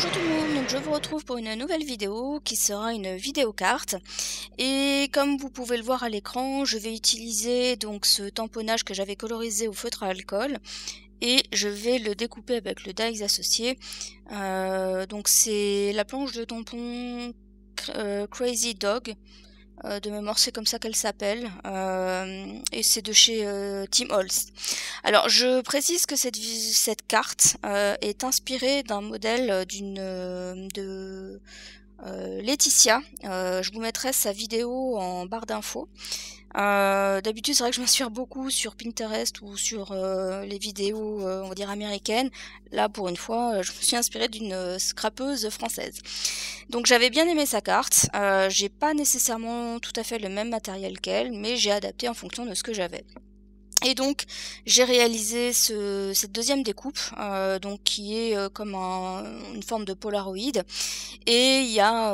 Bonjour tout le monde, donc je vous retrouve pour une nouvelle vidéo qui sera une vidéo carte et comme vous pouvez le voir à l'écran, je vais utiliser donc ce tamponnage que j'avais colorisé au feutre à alcool et je vais le découper avec le Dies associé. Donc c'est la planche de tampon Crazy Dog. De mémoire c'est comme ça qu'elle s'appelle, et c'est de chez Tim Holtz. Alors je précise que cette carte est inspirée d'un modèle de Laetitia. Je vous mettrai sa vidéo en barre d'infos. D'habitude c'est vrai que je m'inspire beaucoup sur Pinterest ou sur les vidéos on va dire américaines. Là pour une fois je me suis inspirée d'une scrapeuse française. Donc j'avais bien aimé sa carte, j'ai pas nécessairement tout à fait le même matériel qu'elle, mais j'ai adapté en fonction de ce que j'avais. Et donc j'ai réalisé cette deuxième découpe, donc qui est comme une forme de Polaroid. Et il y a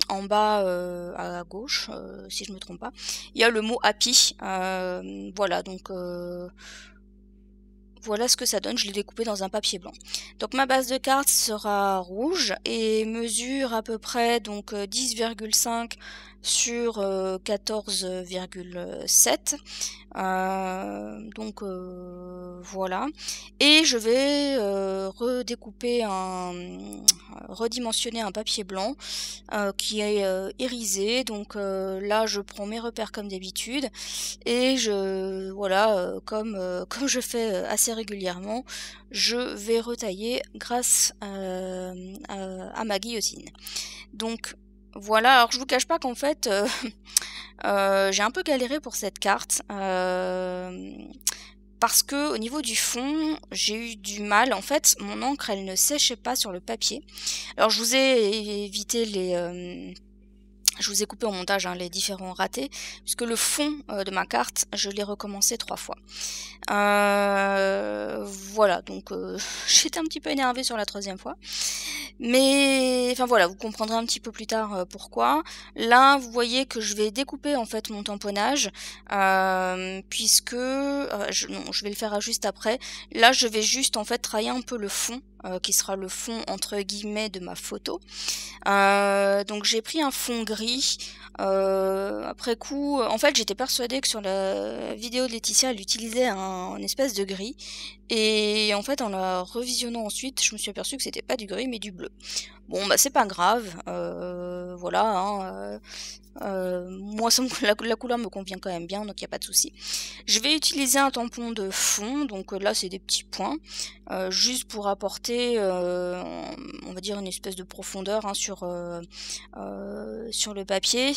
en bas à gauche, si je me trompe pas, il y a le mot Happy. Voilà, donc voilà ce que ça donne, je l'ai découpé dans un papier blanc. Donc ma base de carte sera rouge et mesure à peu près donc 10,5 sur 14,7. Donc voilà. Et je vais redécouper redimensionner un papier blanc qui est irisé. Donc là je prends mes repères comme d'habitude et voilà, comme je fais assez régulièrement, je vais retailler grâce à ma guillotine. Donc voilà, alors je vous cache pas qu'en fait j'ai un peu galéré pour cette carte parce que au niveau du fond j'ai eu du mal. En fait mon encre elle ne séchait pas sur le papier. Alors je vous ai évité je vous ai coupé au montage les différents ratés, puisque le fond de ma carte, je l'ai recommencé 3 fois. Voilà, donc j'étais un petit peu énervée sur la 3e fois. Mais enfin voilà, vous comprendrez un petit peu plus tard pourquoi. Là, vous voyez que je vais découper en fait mon tamponnage, puisque je vais le faire juste après. Là, je vais juste en fait travailler un peu le fond, qui sera le fond entre guillemets de ma photo. Donc j'ai pris un fond gris. Après coup, en fait j'étais persuadée que sur la vidéo de Laetitia elle utilisait un espèce de gris, et en fait en la revisionnant ensuite je me suis aperçue que c'était pas du gris mais du bleu. Bon bah c'est pas grave, voilà, moi la couleur me convient quand même bien, donc il n'y a pas de souci. Je vais utiliser un tampon de fond, donc là c'est des petits points, juste pour apporter, on va dire une espèce de profondeur sur le papier.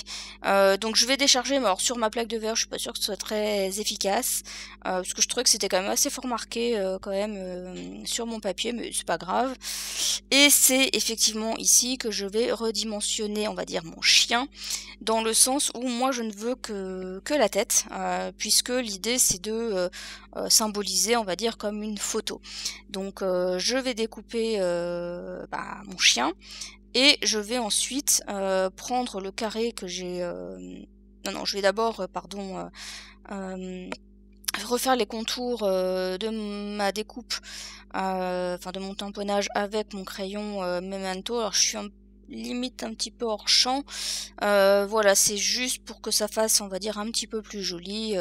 Donc je vais décharger, mais alors sur ma plaque de verre je suis pas sûre que ce soit très efficace, parce que je trouvais que c'était quand même assez fort marqué quand même sur mon papier, mais c'est pas grave. Et c'est effectivement ici que je vais redimensionner, on va dire, mon chien, dans le sens où moi je ne veux que la tête, puisque l'idée c'est de symboliser, on va dire, comme une photo. Donc je vais découper mon chien, et je vais ensuite prendre le carré que j'ai... Non, je vais d'abord, refaire les contours de ma découpe, enfin de mon tamponnage avec mon crayon Memento. Alors je suis limite un petit peu hors champ, voilà, c'est juste pour que ça fasse, on va dire, un petit peu plus joli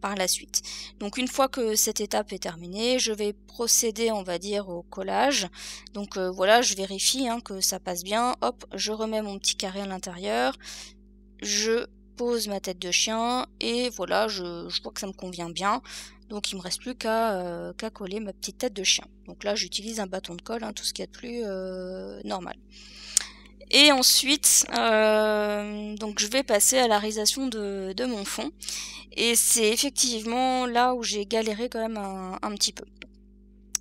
par la suite. Donc une fois que cette étape est terminée, je vais procéder, on va dire, au collage. Donc voilà, je vérifie que ça passe bien, hop, je remets mon petit carré à l'intérieur, je pose ma tête de chien, et voilà, je vois que ça me convient bien, donc il me reste plus qu'à coller ma petite tête de chien. Donc là j'utilise un bâton de colle, tout ce qu'il y a de plus normal. Et ensuite donc je vais passer à la réalisation de mon fond, et c'est effectivement là où j'ai galéré quand même un petit peu.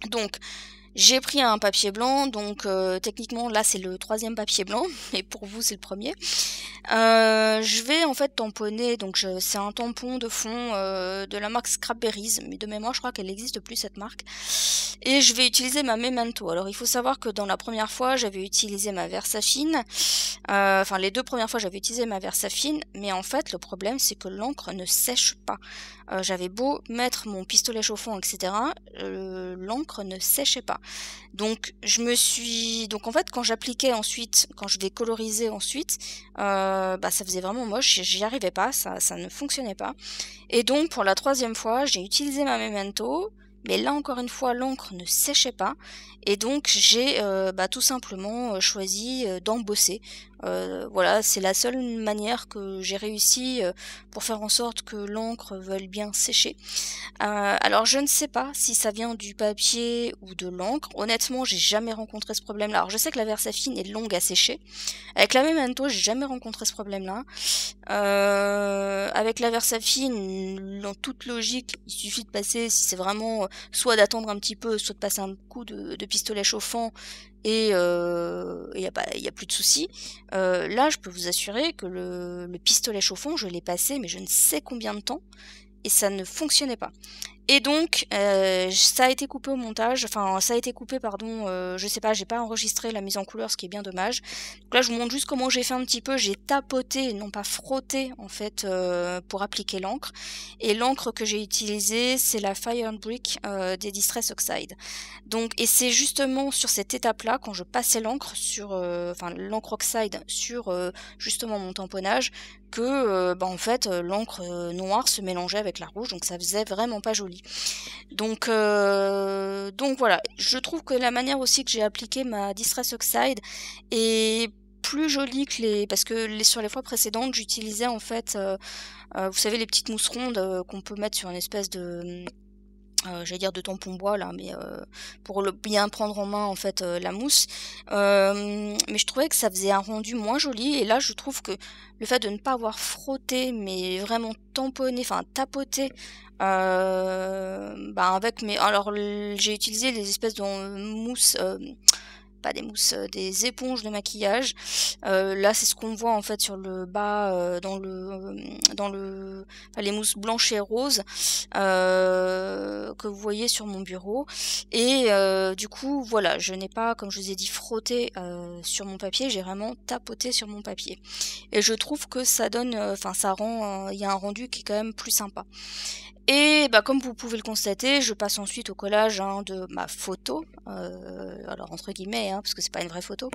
Donc j'ai pris un papier blanc, donc techniquement là c'est le 3e papier blanc, mais pour vous c'est le premier. Je vais en fait tamponner, donc c'est un tampon de fond de la marque Scrapberries, mais de mémoire je crois qu'elle n'existe plus cette marque. et je vais utiliser ma Memento. Alors il faut savoir que dans la première fois j'avais utilisé ma Versafine, enfin les 2 premières fois j'avais utilisé ma Versafine, mais en fait le problème c'est que l'encre ne sèche pas. J'avais beau mettre mon pistolet chauffant, etc., l'encre ne séchait pas. Donc donc en fait quand j'appliquais ensuite, quand je vais coloriser ensuite, bah ça faisait vraiment moche, j'y arrivais pas, ça ne fonctionnait pas. Et donc pour la 3e fois, j'ai utilisé ma Memento, mais là encore une fois l'encre ne séchait pas, et donc j'ai bah, tout simplement choisi d'embosser. Voilà, c'est la seule manière que j'ai réussi pour faire en sorte que l'encre veuille bien sécher. Alors je ne sais pas si ça vient du papier ou de l'encre. Honnêtement, j'ai jamais rencontré ce problème-là. Alors je sais que la Versafine est longue à sécher. Avec la Memento, j'ai jamais rencontré ce problème-là. Avec la Versafine, dans toute logique, il suffit de passer, si c'est vraiment soit d'attendre un petit peu, soit de passer un coup de pistolet chauffant, et y a plus de soucis. Là, je peux vous assurer que le pistolet chauffant, je l'ai passé, mais je ne sais combien de temps, et ça ne fonctionnait pas. Et donc, ça a été coupé au montage, enfin ça a été coupé, pardon, je sais pas, j'ai pas enregistré la mise en couleur, ce qui est bien dommage. Donc là je vous montre juste comment j'ai fait un petit peu, j'ai tapoté, non pas frotté en fait, pour appliquer l'encre. Et l'encre que j'ai utilisée, c'est la Fire Brick des Distress Oxide. Donc, et c'est justement sur cette étape-là, quand je passais l'encre sur, enfin l'encre oxide sur justement mon tamponnage, que bah, en fait l'encre noire se mélangeait avec la rouge, donc ça faisait vraiment pas joli. Donc voilà, je trouve que la manière aussi que j'ai appliqué ma Distress Oxide est plus jolie que parce que sur les fois précédentes j'utilisais en fait, vous savez, les petites mousses rondes qu'on peut mettre sur une espèce de... j'allais dire de tampon bois là, mais pour bien prendre en main en fait la mousse, mais je trouvais que ça faisait un rendu moins joli, et là je trouve que le fait de ne pas avoir frotté mais vraiment tamponné, enfin tapoté, bah avec mes... Alors j'ai utilisé des espèces de mousse, pas des mousses, des éponges de maquillage. Là, c'est ce qu'on voit en fait sur le bas, dans les mousses blanches et roses que vous voyez sur mon bureau. Et du coup, voilà, je n'ai pas, comme je vous ai dit, frotté sur mon papier, j'ai vraiment tapoté sur mon papier. Et je trouve que ça donne, enfin, ça rend, il y a un rendu qui est quand même plus sympa. Et bah, comme vous pouvez le constater, je passe ensuite au collage de ma photo, alors entre guillemets, parce que c'est pas une vraie photo,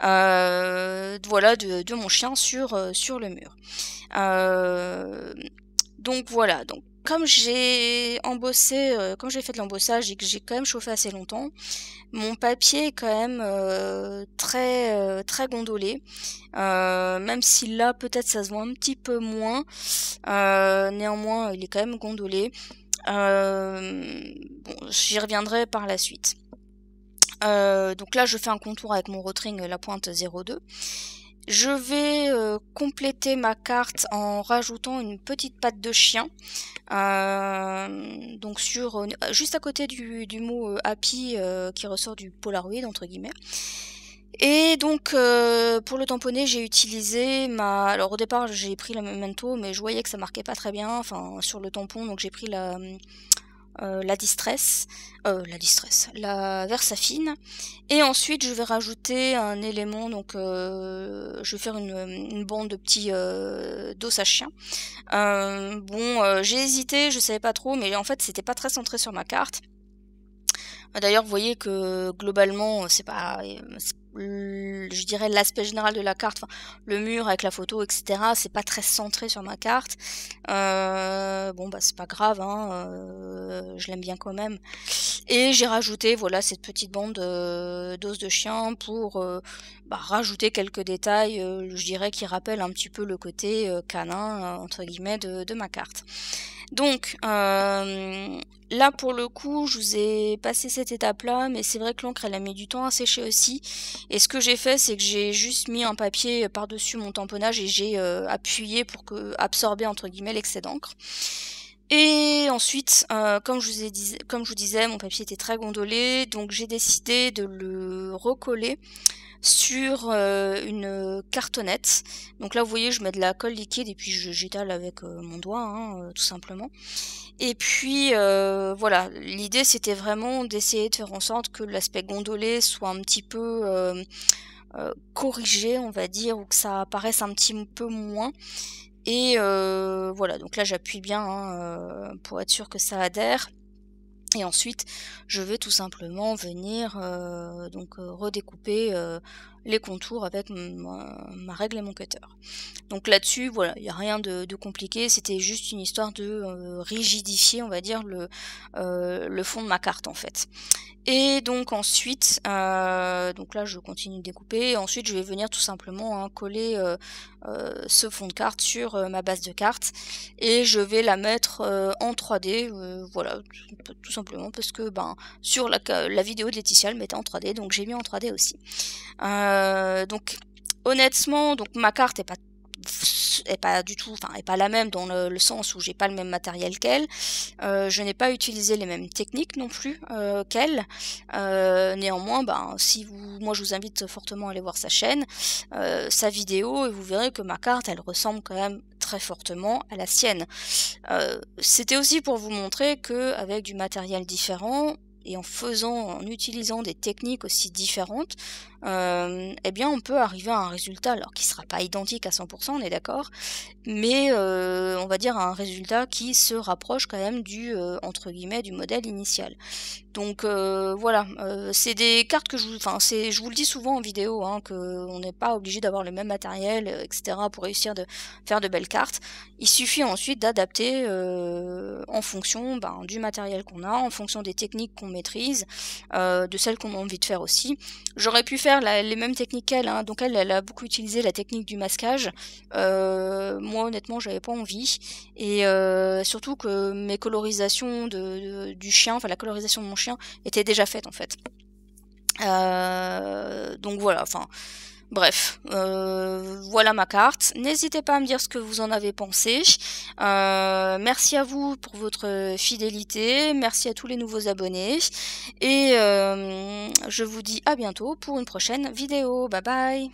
voilà, de mon chien sur le mur. Donc voilà, donc comme j'ai embossé, comme j'ai fait de l'embossage et que j'ai quand même chauffé assez longtemps, mon papier est quand même très très gondolé, même si là peut-être ça se voit un petit peu moins, néanmoins il est quand même gondolé. Bon, j'y reviendrai par la suite. Donc là je fais un contour avec mon Rotring la pointe 02. Je vais compléter ma carte en rajoutant une petite patte de chien, donc sur juste à côté du mot happy qui ressort du Polaroid entre guillemets. Et donc pour le tamponner, j'ai utilisé ma... Alors au départ j'ai pris la Memento, mais je voyais que ça marquait pas très bien, enfin sur le tampon, donc j'ai pris la Versafine, et ensuite je vais rajouter un élément, donc je vais faire une bande de petits dos à chien. J'ai hésité, je savais pas trop, mais en fait c'était pas très centré sur ma carte. D'ailleurs vous voyez que globalement c'est pas... je dirais l'aspect général de la carte, le mur avec la photo, etc., c'est pas très centré sur ma carte. Bon bah c'est pas grave, je l'aime bien quand même. Et j'ai rajouté voilà cette petite bande d'os de chien pour rajouter quelques détails, je dirais, qui rappellent un petit peu le côté canin entre guillemets de ma carte. Donc là pour le coup je vous ai passé cette étape là, mais c'est vrai que l'encre elle a mis du temps à sécher aussi, et ce que j'ai fait c'est que j'ai juste mis un papier par dessus mon tamponnage et j'ai appuyé pour absorber entre guillemets l'excès d'encre. Et ensuite comme je vous disais, mon papier était très gondolé, donc j'ai décidé de le recoller sur une cartonnette. Donc là vous voyez je mets de la colle liquide et puis j'étale avec mon doigt hein, tout simplement. Et puis voilà, l'idée c'était vraiment d'essayer de faire en sorte que l'aspect gondolé soit un petit peu corrigé on va dire, ou que ça apparaisse un petit peu moins. Et voilà, donc là j'appuie bien hein, pour être sûr que ça adhère. Et ensuite, je vais tout simplement venir redécouper les contours avec ma règle et mon cutter. Donc là-dessus, voilà, il n'y a rien de compliqué, c'était juste une histoire de rigidifier, on va dire, le fond de ma carte en fait. Et donc ensuite, donc là je continue de découper, et ensuite je vais venir tout simplement hein, coller ce fond de carte sur ma base de carte, et je vais la mettre en 3D, voilà, tout simplement parce que ben sur la vidéo de Laetitia elle mettait en 3D, donc j'ai mis en 3D aussi. Donc honnêtement, donc ma carte est pas du tout, enfin est pas la même dans le sens où j'ai pas le même matériel qu'elle. Je n'ai pas utilisé les mêmes techniques non plus qu'elle. Néanmoins, ben moi je vous invite fortement à aller voir sa chaîne, sa vidéo, et vous verrez que ma carte elle ressemble quand même très fortement à la sienne. C'était aussi pour vous montrer que avec du matériel différent et en utilisant des techniques aussi différentes, eh bien on peut arriver à un résultat, alors qui sera pas identique à 100%, on est d'accord, mais on va dire à un résultat qui se rapproche quand même entre guillemets du modèle initial. Donc voilà, c'est des cartes que je vous le dis souvent en vidéo, hein, qu'on n'est pas obligé d'avoir le même matériel, etc. pour réussir de faire de belles cartes. Il suffit ensuite d'adapter en fonction du matériel qu'on a, en fonction des techniques qu'on maîtrise, de celles qu'on a envie de faire aussi. J'aurais pu faire les mêmes techniques qu'elle, hein, donc elle a beaucoup utilisé la technique du masquage. Moi honnêtement j'avais pas envie, et surtout que mes colorisations du chien, enfin la colorisation de mon chien était déjà faite en fait. Donc voilà, enfin bref, voilà ma carte. N'hésitez pas à me dire ce que vous en avez pensé. Merci à vous pour votre fidélité, merci à tous les nouveaux abonnés, et je vous dis à bientôt pour une prochaine vidéo. Bye bye.